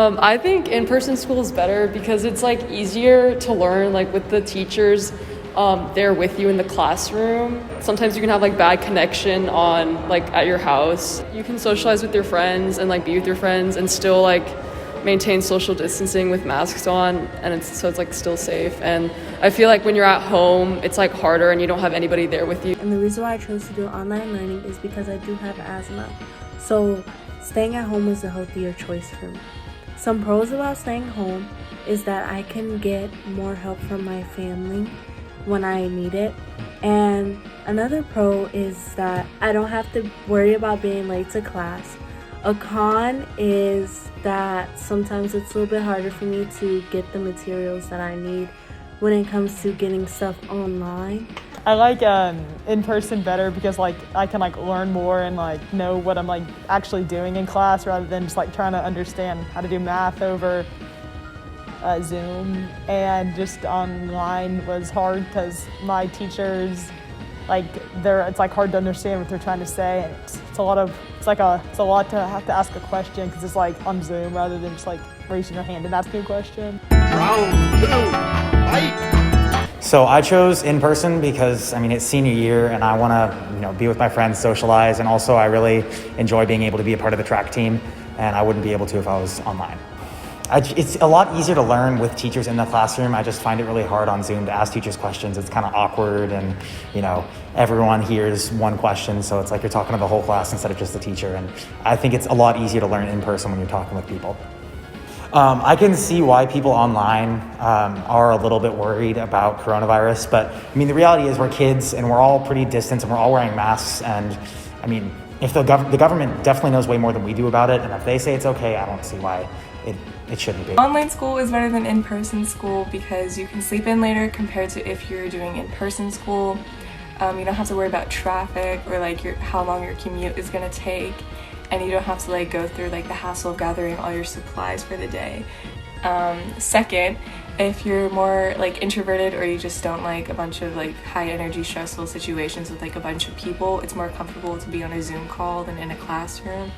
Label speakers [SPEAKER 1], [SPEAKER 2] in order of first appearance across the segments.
[SPEAKER 1] I think in-person school is better because it's like easier to learn like with the teachers there with you in the classroom. Sometimes you can have like bad connection on like at your house. You can socialize with your friends and like be with your friends and still like maintain social distancing with masks on, and it's like still safe. And I feel like when you're at home, it's like harder and you don't have anybody there with you.
[SPEAKER 2] And the reason why I chose to do online learning is because I do have asthma. So staying at home was a healthier choice for me. Some pros about staying home is that I can get more help from my family when I need it. And another pro is that I don't have to worry about being late to class. A con is that sometimes it's a little bit harder for me to get the materials that I need when it comes to getting stuff online.
[SPEAKER 3] I like in person better because like I can like learn more and like know what I'm like actually doing in class rather than just like trying to understand how to do math over Zoom. And just online was hard because my teachers it's like hard to understand what they're trying to say, and it's a lot to have to ask a question because it's like on Zoom rather than just like raising your hand and asking a question.
[SPEAKER 4] Round 2, fight!
[SPEAKER 5] So I chose in person because it's senior year and I want to be with my friends, socialize, and also I really enjoy being able to be a part of the track team, and I wouldn't be able to if I was online. It's a lot easier to learn with teachers in the classroom. I just find it really hard on Zoom to ask teachers questions. It's kind of awkward, and everyone hears one question, so it's like you're talking to the whole class instead of just the teacher. And I think it's a lot easier to learn in person when you're talking with people. I can see why people online are a little bit worried about coronavirus, but the reality is we're kids and we're all pretty distant and we're all wearing masks. And if the government definitely knows way more than we do about it, and if they say it's okay, I don't see why it shouldn't be.
[SPEAKER 6] Online school is better than in-person school because you can sleep in later compared to if you're doing in-person school. You don't have to worry about traffic or how long your commute is going to take, and you don't have to go through the hassle of gathering all your supplies for the day. Second, if you're more introverted or you just don't like a bunch of high energy stressful situations with a bunch of people, it's more comfortable to be on a Zoom call than in a classroom,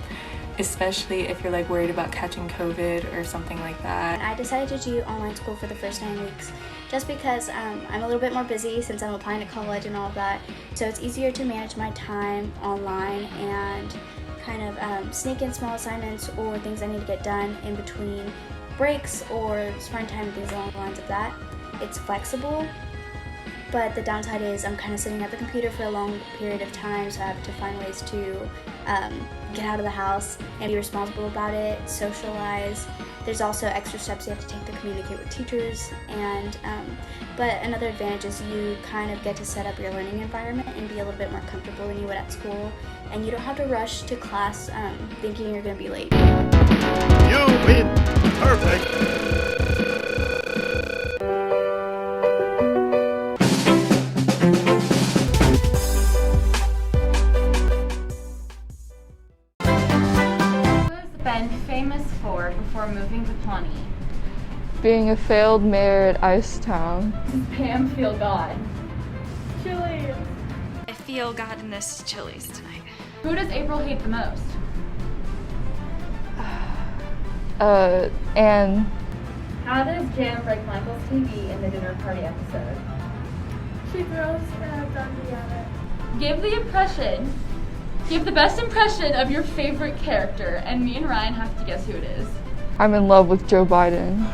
[SPEAKER 6] especially if you're worried about catching COVID or something like that.
[SPEAKER 7] I decided to do online school for the first 9 weeks just because I'm a little bit more busy since I'm applying to college and all of that, so it's easier to manage my time online and kind of sneak in small assignments or things I need to get done in between breaks or spare time and things along the lines of that. It's flexible, but the downside is I'm kind of sitting at the computer for a long period of time, so I have to find ways to get out of the house and be responsible about it, socialize. There's also extra steps you have to take to communicate with teachers, and but another advantage is you kind of get to set up your learning environment and be a little bit more comfortable than you would at school, and you don't have to rush to class thinking you're going to be late.
[SPEAKER 4] You win! Perfect!
[SPEAKER 8] Famous for before moving to Pawnee?
[SPEAKER 9] Being a failed mayor at Icetown.
[SPEAKER 8] Does Pam feel God?
[SPEAKER 6] Chili's.
[SPEAKER 10] I feel God in this Chili's tonight.
[SPEAKER 8] Who does April hate the most?
[SPEAKER 9] Anne.
[SPEAKER 8] How does Jam break Michael's TV in the dinner party episode?
[SPEAKER 6] She throws a doggy at it.
[SPEAKER 8] Give the best impression of your favorite character, and me and Ryan have to guess who it is.
[SPEAKER 9] I'm in love with Joe Biden.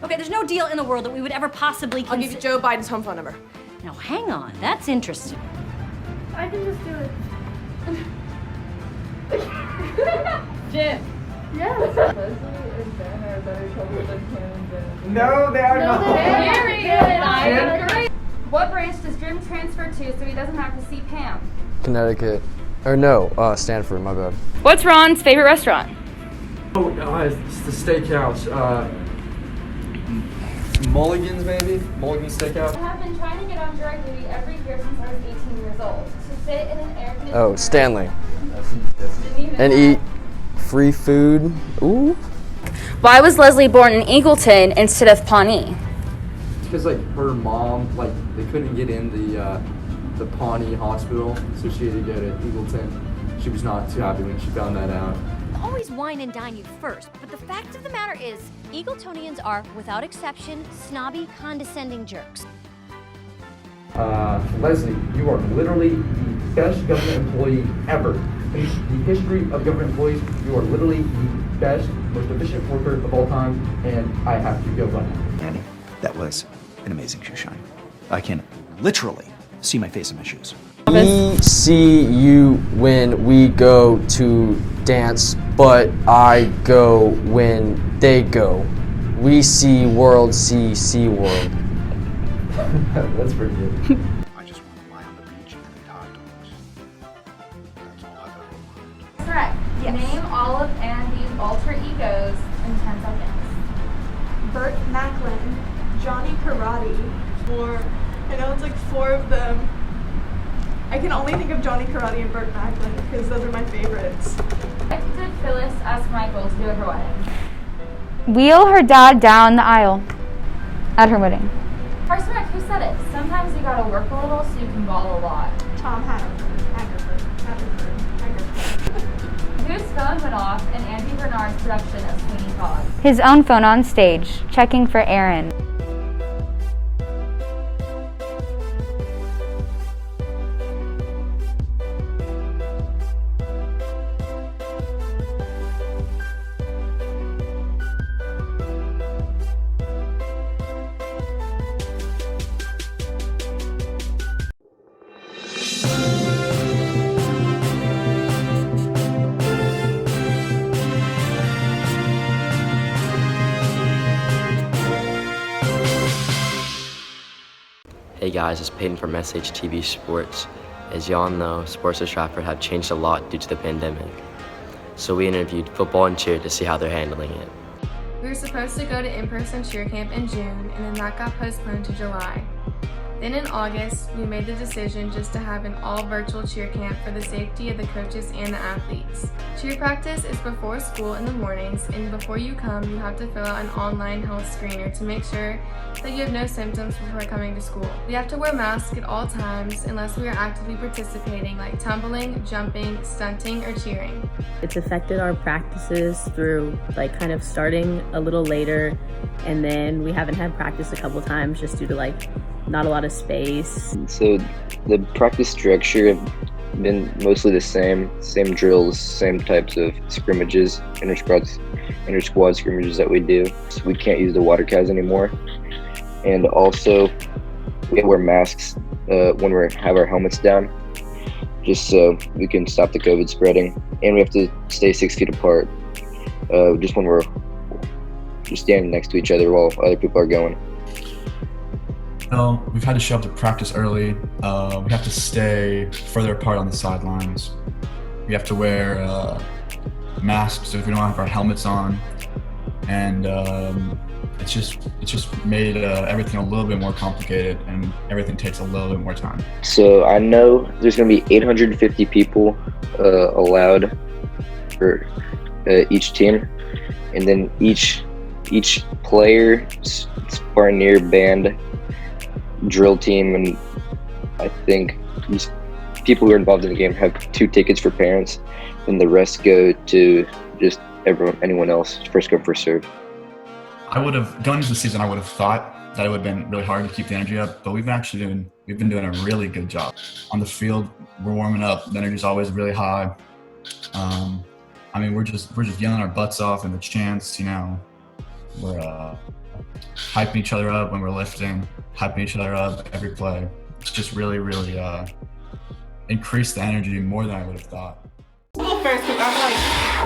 [SPEAKER 10] Okay, there's no deal in the world that we would ever possibly
[SPEAKER 6] I'll give you Joe Biden's home phone number.
[SPEAKER 10] Now hang on, that's interesting.
[SPEAKER 6] I can just do it.
[SPEAKER 8] Jim.
[SPEAKER 6] Yes.
[SPEAKER 3] Leslie and Ben are better trouble than Pam and
[SPEAKER 5] No, they are not.
[SPEAKER 8] Very good. I agree. What branch does Jim transfer to so he doesn't have to see Pam?
[SPEAKER 11] Connecticut. Or no, Stanford, my bad.
[SPEAKER 8] What's Ron's favorite restaurant?
[SPEAKER 11] Oh, it's the steakhouse. Mulligan's, maybe? Mulligan's Steakhouse?
[SPEAKER 8] I have been trying to get on drug duty every year since I was 18 years old. To sit in an air conditioned
[SPEAKER 11] Oh, Stanley.
[SPEAKER 8] room.
[SPEAKER 11] And eat free food. Ooh.
[SPEAKER 12] Why was Leslie born in Eagleton instead of Pawnee?
[SPEAKER 11] Because, her mom, they couldn't get in the Pawnee hospital, so she had to go to Eagleton. She was not too happy when she found that out.
[SPEAKER 10] always wine and dine you first, but the fact of the matter is, Eagletonians are, without exception, snobby, condescending jerks.
[SPEAKER 11] Leslie, you are literally the best government employee ever. In the history of government employees, you are literally the best, most efficient worker of all time, and I have to go run.
[SPEAKER 13] Annie, that was an amazing shoe shine. I can literally see my face in my shoes.
[SPEAKER 14] We see you when we go to dance, but I go when they go. We see world, see world.
[SPEAKER 11] That's pretty good.
[SPEAKER 13] I just want to lie on the beach and eat hot dogs. That's all I've ever wanted.
[SPEAKER 8] Correct. Yes. Name all of Andy's alter egos in 10 seconds.
[SPEAKER 15] Burt Macklin, Johnny Karate, or I know it's like 4 of them. I can only think of Johnny Karate and Burt Macklin because those are my favorites.
[SPEAKER 8] What did Phyllis ask Michael to do at her wedding?
[SPEAKER 12] Wheel her dad down the aisle at her wedding.
[SPEAKER 8] Parsnick, who said it? Sometimes you gotta work a little so you can ball a lot.
[SPEAKER 15] Tom Haverford.
[SPEAKER 8] Whose phone went off in Andy Bernard's production of Sweeney Todd?
[SPEAKER 12] His own phone on stage, checking for Aaron.
[SPEAKER 16] Hey guys, it's Peyton from SHTV Sports. As y'all know, sports at Stratford have changed a lot due to the pandemic. So we interviewed football and cheer to see how they're handling it.
[SPEAKER 6] We were supposed to go to in-person cheer camp in June, and then that got postponed to July. Then in August, we made the decision just to have an all-virtual cheer camp for the safety of the coaches and the athletes. Cheer practice is before school in the mornings, and before you come, you have to fill out an online health screener to make sure that you have no symptoms before coming to school. We have to wear masks at all times unless we are actively participating, like tumbling, jumping, stunting, or cheering.
[SPEAKER 2] It's affected our practices through like kind of starting a little later, and then we haven't had practice a couple times just due to like not a lot of space.
[SPEAKER 17] So the practice structure have been mostly the same drills, same types of scrimmages, inter-squad scrimmages that we do. So we can't use the water cows anymore. And also we wear masks when we have our helmets down, just so we can stop the COVID spreading. And we have to stay 6 feet apart, just when we're just standing next to each other while other people are going.
[SPEAKER 18] We've had to show up to practice early. We have to stay further apart on the sidelines. We have to wear masks if we don't have our helmets on, and it's just made everything a little bit more complicated, and everything takes a little bit more time.
[SPEAKER 17] So I know there's going to be 850 people allowed for each team, and then each player, Spartan band, drill team, and I think these people who are involved in the game have 2 tickets for parents, and the rest go to just anyone else, first come, first serve.
[SPEAKER 18] I would have, going into the season, I would have thought that it would have been really hard to keep the energy up, but we've been doing a really good job. On the field, we're warming up, the energy's always really high. I mean, we're just yelling our butts off in the chants, you know. We're hyping each other up when we're lifting, hyping each other up every play. It's just really increased the energy more than I would have thought.
[SPEAKER 15] I'll go first because I'm like,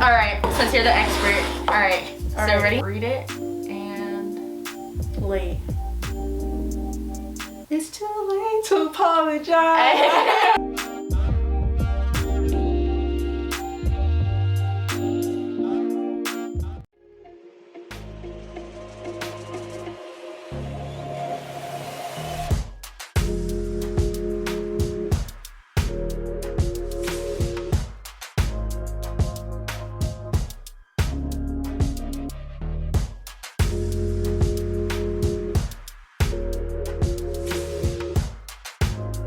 [SPEAKER 15] all right, since you're the expert. All right, so ready? Read it and play. It's too late to apologize.